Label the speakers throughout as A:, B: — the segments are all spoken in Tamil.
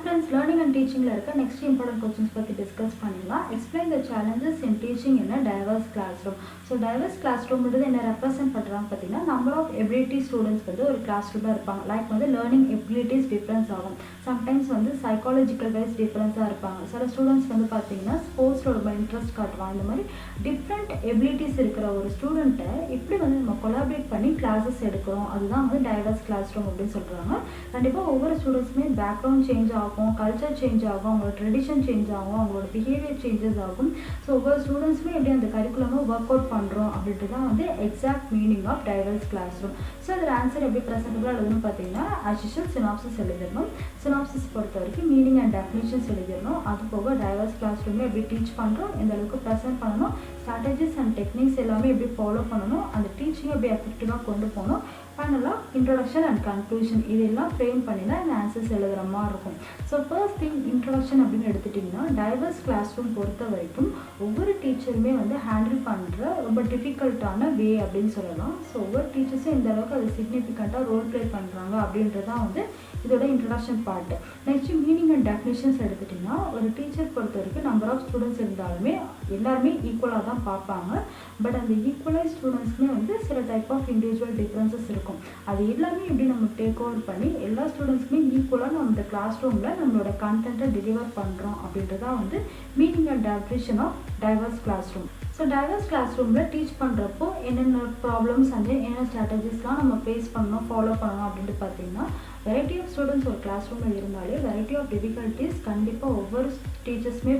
A: friends, learning and teaching la irukka next important questions பத்தி discuss பண்ணலாம். Explain the challenges in teaching in a diverse classroom. So diverse classroom ன்றது என்ன represent பண்றாங்க பாத்தீங்கன்னா number of ability students வந்து ஒரு classroomல இருப்பாங்க. Like வந்து learning abilities difference ஆகும். Sometimes வந்து psychological wise difference இருப்பாங்க. சில students வந்து பாத்தீங்கன்னா ஸ்போர்ட்ஸ்ல ரொம்ப இன்ட்ரெஸ்ட் காட்டுவாங்க. இந்த மாதிரி different abilities இருக்கிற ஒரு ஸ்டூடெண்ட்ட எப்படி வந்து நம்ம collaborate பண்ணி classes எடுக்கிறோம். அதுதான் வந்து diverse classroom அப்படின்னு சொல்றாங்க. கண்டிப்பா ஒவ்வொரு ஸ்டூடெண்ட்ஸ்மே பேக்ரவுண்ட் சேஞ்ச் ஆகும், கல்ச்சர் சேஞ்ச் ஆகும், அவங்களோட ட்ரெடிஷன் சேஞ்ச் ஆகும், அவங்களோட பிஹேவியர் சேஞ்சஸ் ஆகும். ஸோ ஒவ்வொரு ஸ்டூடெண்ட்ஸுமே எப்படி அந்த கரிக்குலமாக ஒர்க் அவுட் பண்ணுறோம் அப்படின்ட்டு தான் வந்து exact meaning of diverse classroom. So அதில் ஆன்சர் எப்படி ப்ரெசென்டபுளாக எழுதணும்னு பார்த்தீங்கன்னா ஆஸ்யூஷுவல் சினாப்சிஸ் எழுதிடணும். சினாப்சிஸ் பொறுத்த வரைக்கும் மீனிங் அண்ட் டெஃபினிஷன்ஸ் எழுதிடணும். அது போக டைவர்ஸ் கிளாஸ் ரூமில் எப்படி டீச் பண்ணுறோம், எந்த அளவுக்கு ப்ரெசென்ட் பண்ணணும், ஸ்ட்ராட்டஜிஸ் அண்ட் டெக்னிக்ஸ் எல்லாமே எப்படி ஃபாலோ பண்ணணும், அந்த டீச்சிங் எப்படி எஃபெக்டிவாக கொண்டு போகணும், ஃபைனலாக இன்ட்ரொடக்ஷன் அண்ட் கன்க்ளூஷன் இதெல்லாம் ஃப்ரேம் பண்ணி தான் இந்த ஆன்சர்ஸ் எழுதுகிற மாதிரி இருக்கும். ஸோ ஃபர்ஸ்ட் திங் இன்ட்ரொடக்ஷன் அப்படின்னு எடுத்துட்டிங்கன்னா டைவர்ஸ் கிளாஸ் ரூம் பொறுத்த வரைக்கும் ஒவ்வொரு டீச்சருமே வந்து ஹேண்டில் பண்ணுற ரொம்ப டிஃபிகல்ட்டான வே அப்படின்னு சொல்லலாம். ஸோ ஒவ்வொரு டீச்சர்ஸும் இந்த அளவுக்கு அது சிக்னிஃபிகண்ட்டாக ரோல் ப்ளே பண்ணுறாங்க அப்படின்றதான் வந்து இதோட introduction part. Next meaning and definitions எடுத்துட்டிங்கன்னா ஒரு டீச்சர் பொறுத்த வரைக்கும் நம்பர் ஆஃப் ஸ்டூடெண்ட்ஸ் இருந்தாலுமே எல்லாருமே ஈக்குவலாக தான் பார்ப்பாங்க. பட் அந்த ஈக்குவலைஸ் ஸ்டூடெண்ட்ஸ்க்குமே வந்து சில டைப் ஆஃப் இண்டிவிஜுவல் டிஃப்ரென்சஸ் இருக்கும். அது எல்லாமே எப்படி நம்ம டேக் ஓவர் பண்ணி எல்லா ஸ்டூடெண்ட்ஸ்க்குமே ஈக்குவலாக நம்ம இந்த கிளாஸ் ரூமில் நம்மளோட கண்டென்ட்டை டெலிவர் பண்ணுறோம் அப்படின்றதான் வந்து meaning and definition of diverse classroom. So diverse class ரூமில் டீச் பண்ணுறப்போ என்னென்ன ப்ராப்ளம்ஸ் அண்ட் என்ன ஸ்ட்ராட்டஜிஸ்லாம் நம்ம ஃபேஸ் பண்ணணும், ஃபாலோ பண்ணணும் அப்படின்ட்டு பார்த்தீங்கன்னா வெரைட்டி ஆஃப் ஸ்டூடெண்ட்ஸ் ஒரு கிளாஸ் ரூமில் இருந்தாலே வெரைட்டி ஆஃப் டிஃபிகல்ட்டிஸ் கண்டிப்பாக ஒவ்வொரு டீச்சர்ஸுமே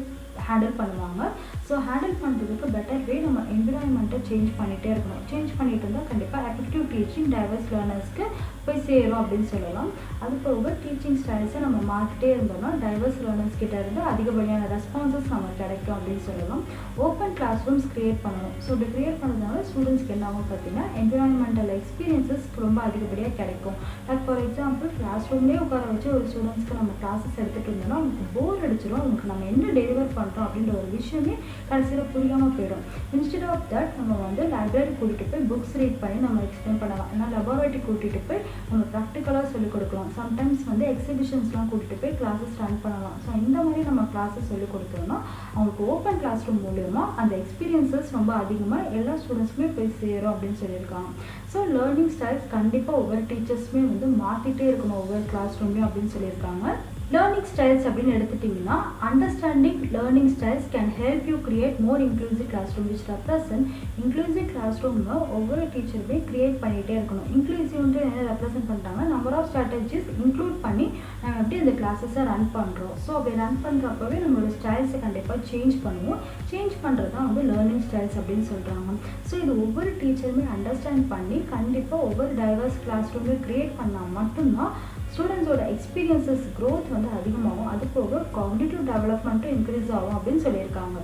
A: ஹேண்டில் பண்ணுவாங்க. ஸோ ஹேண்டில் பண்ணுறதுக்கு பெட்டர் வே நம்ம என்விரான்மெண்ட்டை சேஞ்ச் பண்ணிகிட்டே இருக்கணும். சேஞ்ச் பண்ணிட்டு இருந்தால் கண்டிப்பாக எஃபெக்டிவ் டீச்சிங் டைவர்ஸ் லேர்னர்ஸ்க்கு போய் சேரும் அப்படின்னு சொல்லலாம். அது போக டீச்சிங் ஸ்டைல்ஸை நம்ம மாற்றிட்டே இருந்தோம்னா டைவர்ஸ் லேர்னர்ஸ் கிட்ட இருந்து அதிகப்படியான ரெஸ்பான்சஸ் நமக்கு கிடைக்கும் அப்படின்னு சொல்லலாம். ஓப்பன் கிளாஸ் ரூம்ஸ் க்ரியேட் பண்ணணும். ஸோ இப்படி க்ரியேட் பண்ணதுனால ஸ்டூடெண்ட்ஸ்க்கு என்ன ஆகும் பார்த்தீங்கன்னா என்விரான்மெண்டல் எக்ஸ்பீரியன்ஸஸ் ரொம்ப அதிகப்படியாக கிடைக்கும். லைக் ஃபார் எக்ஸாம்பிள் கிளாஸ் ரூம்லேயே உட்கார வச்சு ஒரு ஸ்டூடெண்ட்ஸ்க்கு நம்ம கிளாஸஸ் எடுத்துகிட்டு இருந்தோம்னா அவங்களுக்கு போர் அடிச்சிடும். அவங்களுக்கு நம்ம என்ன டெலிவர் பண்ணுறோம் அப்படின்ற ஒரு விஷயமே கடைசியில் புரியாமல் போயிடும். இன்ஸ்டெட் ஆஃப் தட் நம்ம வந்து லைப்ரரி கூட்டிகிட்டு போய் புக்ஸ் ரீட் பண்ணி நம்ம எக்ஸ்பிளைன் பண்ணலாம். ஏன்னா லெபார்ட்டரி கூட்டிகிட்டு போய் நம்ம ப்ராக்டிக்கலாக சொல்லிக் கொடுக்கலாம். சம்டைம்ஸ் வந்து எக்ஸிபிஷன்ஸ்லாம் கூட்டிகிட்டு போய் கிளாஸஸ் ரன் பண்ணலாம். ஸோ இந்த மாதிரி நம்ம கிளாஸஸ் சொல்லிக் கொடுத்தோம்னா அவங்களுக்கு ஓப்பன் கிளாஸ் ரூம் மூலமா அந்த எக்ஸ்பீரியன்ஸஸ் ரொம்ப அதிகமாக எல்லா ஸ்டூடெண்ட்ஸுமே போய் சேரும் அப்படின்னு சொல்லியிருக்காங்க. ஸோ லேர்னிங் ஸ்டைல்ஸ் கண்டிப்பாக ஒவ்வொரு டீச்சர்ஸுமே வந்து மாற்றிட்டே இருக்கணும் ஒவ்வொரு கிளாஸ் ரூம்லையும் அப்படின்னு சொல்லியிருக்காங்க. லேர்னிங் ஸ்டைல்ஸ் அப்படின்னு எடுத்துட்டிங்கன்னா understanding learning styles can help you create more inclusive classroom which represent inclusive class ரூமில் ஒவ்வொரு டீச்சருமே கிரியேட் பண்ணிகிட்டே இருக்கணும். இன்க்ளூசிவ்ன்ட்டு என்ன ரெப்ரசென்ட் பண்ணிட்டாங்க, நம்பர் ஆஃப் ஸ்ட்ராட்டஜிஸ் இன்க்ளூட் பண்ணி நம்ம எப்படி அந்த கிளாஸஸை ரன் பண்ணுறோம். ஸோ அப்படி ரன் பண்ணுறப்பவே நம்மளோட ஸ்டைல்ஸை கண்டிப்பாக சேஞ்ச் பண்ணுவோம். சேஞ்ச் பண்ணுறது தான் வந்து லேர்னிங் ஸ்டைல்ஸ் அப்படின்னு சொல்கிறாங்க. ஸோ இது ஒவ்வொரு டீச்சருமே அண்டர்ஸ்டாண்ட் பண்ணி கண்டிப்பாக ஒவ்வொரு டைவர்ஸ் கிளாஸ் ரூமே கிரியேட் பண்ணால் மட்டும்தான் ஸ்டூடெண்ட்ஸோட எக்ஸ்பீரியன்ஸஸ் க்ரோத் வந்து அதிகமாகும். அது போக காக்னிட்டிவ் டெவலப்மெண்ட்டும் இன்க்ரீஸ் ஆகும் அப்படின்னு சொல்லியிருக்காங்க.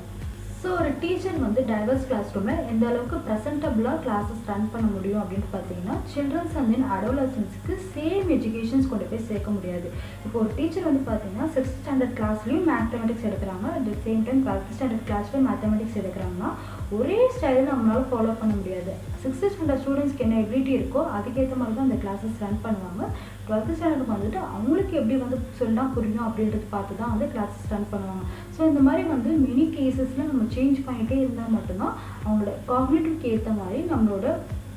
A: ஸோ ஒரு டீச்சர் வந்து டைவர்ஸ் கிளாஸ் ரூமில் எந்த அளவுக்கு ப்ரெசென்டபுளாக கிளாஸஸ் ரன் பண்ண முடியும் அப்படின்னு பார்த்தீங்கன்னா சில்ட்ரன்ஸ் அண்ட் தென் அடோலசன்ஸ்க்கு சேம் எஜுகேஷன்ஸ் கொண்டு போய் சேர்க்க முடியாது. இப்போ ஒரு டீச்சர் வந்து பார்த்தீங்கன்னா 6th ஸ்டாண்டர்ட் கிளாஸ்லேயும் மேத்தமெட்டிக்ஸ் எடுக்கிறாங்க, at the same time 12th standard கிளாஸ்லேயும் மேத்தமெட்டிக்ஸ் எடுக்கிறாங்கன்னா ஒரே ஸ்டைலில் நம்மளால் ஃபாலோ பண்ண முடியாது. 6th ஸ்டாண்டர்ட் ஸ்டூடெண்ட்ஸ்க்கு என்ன எபிலிட்டி இருக்கோ அதுக்கேற்ற மாதிரி தான் அந்த கிளாஸஸ் ரன் பண்ணுவாங்க. 12th ஸ்டாண்டர்டுக்கு வந்துட்டு அவங்களுக்கு எப்படி வந்து சொன்னால் புரியும் அப்படின்றது பார்த்து தான் வந்து கிளாஸஸ் ரன் பண்ணுவாங்க. ஸோ இந்த மாதிரி வந்து மெனி கேசஸில் நம்ம சேஞ்ச் பண்ணிகிட்டே இருந்தால் மட்டும்தான் அவங்களோட காக்னிட்டிவ்க்கு ஏற்ற மாதிரி நம்மளோட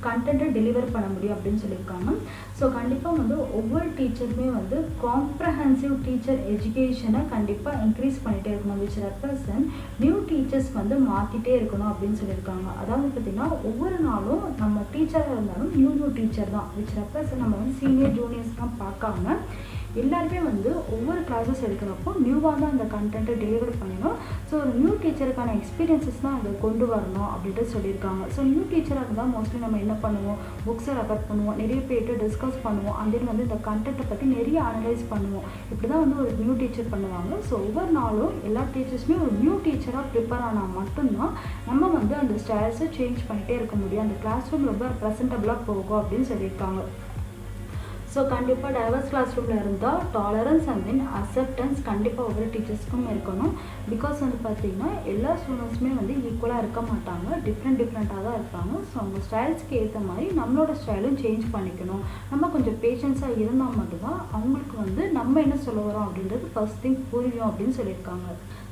A: கண்டென்ட்டை டெலிவர் பண்ண முடியும் அப்படின்னு சொல்லியிருக்காங்க. ஸோ கண்டிப்பாக வந்து ஒவ்வொரு டீச்சருமே வந்து காம்ப்ரஹென்சிவ் டீச்சர் எஜுகேஷனை கண்டிப்பாக இன்க்ரீஸ் பண்ணிகிட்டே இருக்கணும். விச் ரெப்ரசன்ட் நியூ டீச்சர்ஸ் வந்து மாற்றிட்டே இருக்கணும் அப்படின்னு சொல்லியிருக்காங்க. அதாவது பார்த்திங்கன்னா ஒவ்வொரு நாளும் நம்ம டீச்சராக இருந்தாலும் நியூ டீச்சர் தான். விச் ரெப்ரசன்ட் நம்ம வந்து சீனியர் ஜூனியர்ஸ்லாம் பார்க்காம எல்லாருமே வந்து ஒவ்வொரு கிளாஸஸ் எடுக்கிறப்போ நியூவாக தான் அந்த கண்டென்ட்டை டெலிவர் பண்ணணும். ஸோ ஒரு நியூ டீச்சருக்கான எக்ஸ்பீரியன்ஸஸ் தான் அதை கொண்டு வரணும் அப்படின்ட்டு சொல்லியிருக்காங்க. ஸோ நியூ டீச்சராக இருந்தால் மோஸ்ட்லி நம்ம என்ன பண்ணுவோம், புக்ஸை ரெஃபர் பண்ணுவோம், நிறைய பேர்கிட்ட டிஸ்கஸ் பண்ணுவோம், அண்ட் தென் வந்து இந்த கண்டென்ட்டை பற்றி நிறைய அனலைஸ் பண்ணுவோம். இப்படி தான் வந்து ஒரு நியூ டீச்சர் பண்ணுவாங்க. ஸோ ஒவ்வொரு நாளும் எல்லா டீச்சர்ஸுமே ஒரு நியூ டீச்சராக ப்ரிப்பேர் ஆனால் மட்டும்தான் நம்ம வந்து அந்த ஸ்டைல்ஸை சேஞ்ச் பண்ணிகிட்டே இருக்க முடியும். அந்த கிளாஸ் ரூம் ரொம்ப ப்ரெசென்டபுளாக போகும் அப்படின்னு சொல்லியிருக்காங்க. ஸோ ஸோ கண்டிப்பாக டைவர்ஸ் கிளாஸ் ரூமில் இருந்தால் டாலரன்ஸ் அண்ட் தென் அக்செப்டன்ஸ் கண்டிப்பாக ஒவ்வொரு டீச்சர்ஸ்க்கும் இருக்கணும். பிகாஸ் வந்து பார்த்திங்கன்னா எல்லா ஸ்டூடெண்ட்ஸுமே வந்து ஈக்குவலாக இருக்க மாட்டாங்க, டிஃப்ரெண்ட்டாக தான் இருப்பாங்க. ஸோ அவங்க ஸ்டைல்ஸ்க்கு ஏற்ற மாதிரி நம்மளோட ஸ்டைலும் சேஞ்ச் பண்ணிக்கணும். நம்ம கொஞ்சம் பேஷன்ஸாக இருந்தால் மட்டும்தான் அவங்களுக்கு வந்து நம்ம என்ன சொல்ல வரோம் அப்படின்றது ஃபர்ஸ்ட் திங் புரியும் அப்படின்னு சொல்லியிருக்காங்க.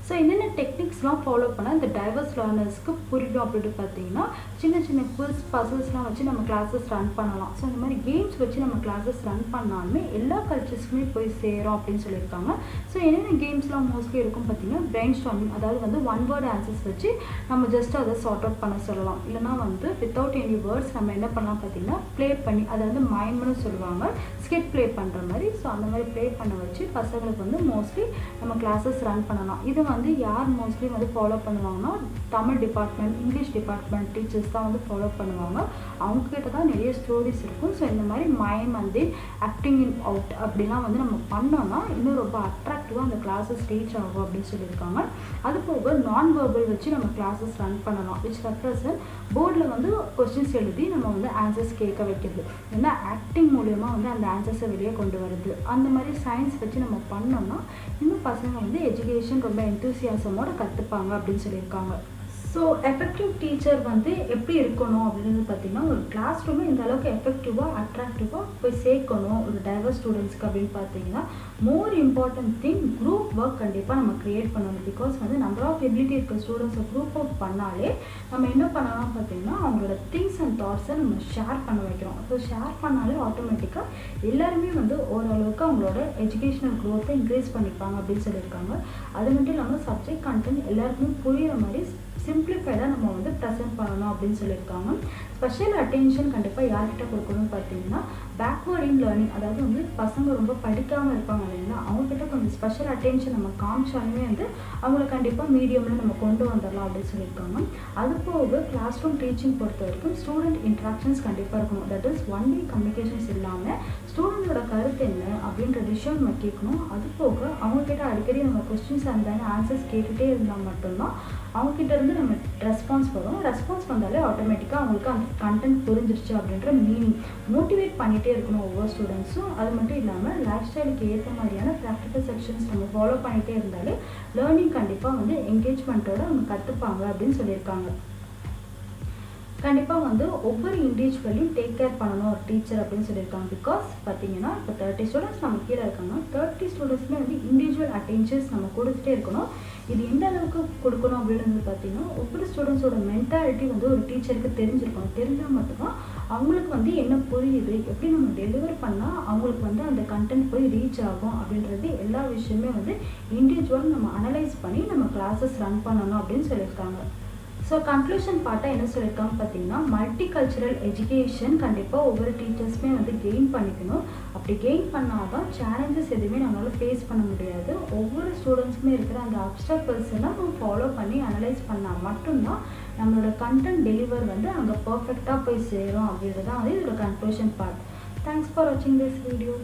A: ஸோ என்னென்ன டெக்னிக்ஸ்லாம் ஃபாலோ பண்ணால் இந்த டைவர்ஸ் லேர்னர்ஸ்க்கு புரியும் அப்படின்ட்டு பார்த்தீங்கன்னா, சின்ன சின்ன குவிஸ் பசில்ஸ்லாம் வச்சு நம்ம கிளாஸஸ் ரன் பண்ணலாம். ஸோ இந்த மாதிரி கேம்ஸ் வச்சு நம்ம கிளாஸஸ் ரன் பண்ணாலுமே எல்லா கல்ச்சர்ஸ்க்குமே போய் சேரும் அப்படின்னு சொல்லியிருக்காங்க. ஸோ என்னென்ன கேம்ஸ்லாம் மோஸ்ட்லி இருக்கும் பார்த்தீங்கன்னா, பிரெயின் ஸ்டார்மிங், அதாவது வந்து ஒன் வேர்ட் ஆன்சர்ஸ் வச்சு நம்ம ஜஸ்ட் அதை சார்ட் அவுட் பண்ண சொல்லலாம். இல்லைனா வந்து வித்தவுட் எனி வேர்ட்ஸ் நம்ம என்ன பண்ணலாம் பார்த்தீங்கன்னா, ப்ளே பண்ணி, அதை வந்து மைம்னு சொல்லுவாங்க, ஸ்கிட் ப்ளே பண்ணுற மாதிரி. ஸோ அந்த மாதிரி ப்ளே பண்ண வச்சு பசங்களுக்கு வந்து மோஸ்ட்லி நம்ம கிளாஸஸ் ரன் பண்ணலாம். இது வந்து யார் மோஸ்ட்லி வந்து ஃபாலோ பண்ணுவாங்கன்னா, Tamil department, English department teachers தான் வந்து ஃபாலோ பண்ணுவாங்க. அவங்கக்கிட்ட தான் நிறைய ஸ்டோரிஸ் இருக்கும். ஸோ இந்த மாதிரி மைம் வந்து ஆக்டிங் இன் அவுட் அப்படிலாம் வந்து நம்ம பண்ணோம்னா இன்னும் ரொம்ப அட்ராக்டிவாக அந்த கிளாஸஸ் ரீச் ஆகும் அப்படின்னு சொல்லியிருக்காங்க. அது போக நான் வெர்பல் வச்சு நம்ம கிளாஸஸ் ரன் பண்ணலாம், விச் ரெப்ரசன்ட் போர்டில் வந்து கொஸ்டின்ஸ் எழுதி நம்ம வந்து ஆன்சர்ஸ் கேட்க வைக்கிறது, ஏன்னா ஆக்டிங் மூலயமா வந்து அந்த ஆன்சர்ஸை வெளியே கொண்டு வருது. அந்த மாதிரி சயின்ஸ் வச்சு நம்ம பண்ணோம்னா இன்னும் பசங்க வந்து எஜுகேஷன் ரொம்ப எந்தூசியாசமோட கற்றுப்பாங்க அப்படின்னு சொல்லியிருக்காங்க. ஸோ எஃபெக்டிவ் டீச்சர் வந்து எப்படி இருக்கணும் அப்படின்னு பார்த்தீங்கன்னா, ஒரு கிளாஸ் ரூமை இந்த அளவுக்கு எஃபெக்டிவாக அட்ராக்டிவாக போய் சேர்க்கணும் ஒரு டைவர்ஸ் ஸ்டூடெண்ட்ஸ்க்கு அப்படின்னு பார்த்தீங்கன்னா, more important thing group work கண்டிப்பாக நம்ம க்ரியேட் பண்ணணும். பிகாஸ் வந்து நம்பர் ஆஃப் எபிலிட்டி இருக்க ஸ்டூடெண்ட்ஸை குரூப் ஒர்க் பண்ணாலே நம்ம என்ன பண்ணலாம் பார்த்தீங்கன்னா, அவங்களோட திங்ஸ் அண்ட் தாட்ஸை நம்ம ஷேர் பண்ண வைக்கிறோம். ஸோ ஷேர் பண்ணாலே ஆட்டோமேட்டிக்காக எல்லாருமே வந்து ஓரளவுக்கு அவங்களோட எஜுகேஷனல் க்ரோத்தை இன்க்ரீஸ் பண்ணிப்பாங்க அப்படின்னு சொல்லியிருக்காங்க. அது மட்டும் இல்லாமல் சப்ஜெக்ட் கண்டென்ட் எல்லாருக்குமே புரிகிற மாதிரி சிம்பிளிஃபைடாக நம்ம வந்து ப்ரெசென்ட் பண்ணணும் அப்படின்னு சொல்லியிருக்காங்க. ஸ்பெஷல் அட்டென்ஷன் கண்டிப்பாக யார்கிட்ட கொடுக்கணும்னு பார்த்தீங்கன்னா, பேக்வேர்ட் இன் லேர்னிங், அதாவது வந்து பசங்க ரொம்ப படிக்காமல் இருப்பாங்க இல்லைன்னா அவங்கக்கிட்ட கொஞ்சம் ஸ்பெஷல் அட்டென்ஷன் நம்ம காமிச்சாலுமே வந்து அவங்கள கண்டிப்பாக மீடியமில் நம்ம கொண்டு வந்துடலாம் அப்படின்னு சொல்லியிருக்காங்க. அது போக கிளாஸ் ரூம் டீச்சிங் பொறுத்த வரைக்கும் ஸ்டூடெண்ட் இன்ட்ராக்ஷன்ஸ் கண்டிப்பாக இருக்கணும். தட் இஸ் ஒன்லி கம்யூனிகேஷன்ஸ் இல்லாமல் ஸ்டூடெண்ட்டோட கருத்து என்ன அப்படின்ற விஷயம் நம்ம கேட்கணும். அது போக அவங்கக்கிட்ட அடிக்கடி நம்ம கொஸ்டின்ஸ் இருந்தாலும் ஆன்சர்ஸ் கேட்டுகிட்டே இருந்தால் மட்டும்தான் அவங்கக்கிட்ட இருந்து நம்ம ரெஸ்பான்ஸ் வரும். ரெஸ்பான்ஸ் வந்தாலே ஆட்டோமேட்டிக்காக அவங்களுக்கு அந்த கண்டென்ட் புரிஞ்சிருச்சு அப்படின்ற மீனிங் மோட்டிவேட் பண்ணிகிட்டே இருக்கணும் ஒவ்வொரு ஸ்டூடெண்ட்ஸும். அது மட்டும் இல்லாமல் லைஃப் ஸ்டைலுக்கு ஏற்ற மாதிரியான ப்ராக்டிக்கல் செக்ஷன்ஸ் நம்ம ஃபாலோ பண்ணிகிட்டே இருந்தாலே லேர்னிங் கண்டிப்பாக வந்து என்கேஜ்மெண்ட்டோட அவங்க கற்றுப்பாங்க அப்படின்னு சொல்லியிருக்காங்க. கண்டிப்பாக வந்து ஒவ்வொரு இண்டிவிஜுவலையும் டேக் கேர் பண்ணணும் ஒரு டீச்சர் அப்படின்னு சொல்லியிருக்காங்க. பிகாஸ் பார்த்தீங்கன்னா இப்போ 30 ஸ்டூடெண்ட்ஸ் நம்ம கீழே இருக்காங்க, 30 ஸ்டூடெண்ட்ஸ்மே வந்து இண்டிவிஜுவல் அட்டென்ஷன்ஸ் நம்ம கொடுத்துட்டே இருக்கணும். இது எந்த அளவுக்கு கொடுக்கணும் அப்படின்றது பார்த்தீங்கன்னா, ஒவ்வொரு ஸ்டூடெண்ட்ஸோட மென்டாலிட்டி வந்து ஒரு டீச்சருக்கு தெரிஞ்சிருக்கணும். தெரிஞ்சால் மட்டும்தான் அவங்களுக்கு வந்து என்ன புரியுது, எப்படி நம்ம டெலிவர் பண்ணால் அவங்களுக்கு வந்து அந்த கண்டென்ட் போய் ரீச் ஆகும் அப்படின்றது எல்லா விஷயமே வந்து இண்டிவிஜுவல் நம்ம அனலைஸ் பண்ணி நம்ம கிளாஸஸ் ரன் பண்ணணும் அப்படின்னு சொல்லியிருக்காங்க. ஸோ கன்க்ளூஷன் பார்ட்டாக என்ன சொல்லியிருக்காங்க பார்த்தீங்கன்னா, மல்டி கல்ச்சுரல் எஜுகேஷன் கண்டிப்பாக ஒவ்வொரு டீச்சர்ஸுமே வந்து கெயின் பண்ணிக்கணும். அப்படி கெயின் பண்ணால் தான் சேலஞ்சஸ் எதுவுமே நம்மளால் ஃபேஸ் பண்ண முடியாது. ஒவ்வொரு ஸ்டூடெண்ட்ஸுமே இருக்கிற அந்த அப்ஸ்டாக்கிள்ஸ் எல்லாம் நம்ம ஃபாலோ பண்ணி அனலைஸ் பண்ணால் மட்டும்தான் நம்மளோட கண்டென்ட் டெலிவர் வந்து அங்கே பர்ஃபெக்டாக போய் சேரும் அப்படின்றது தான் வந்து இதோட கன்க்ளூஷன் பார்ட். தேங்க்ஸ் ஃபார் வாட்சிங் திஸ் வீடியோ.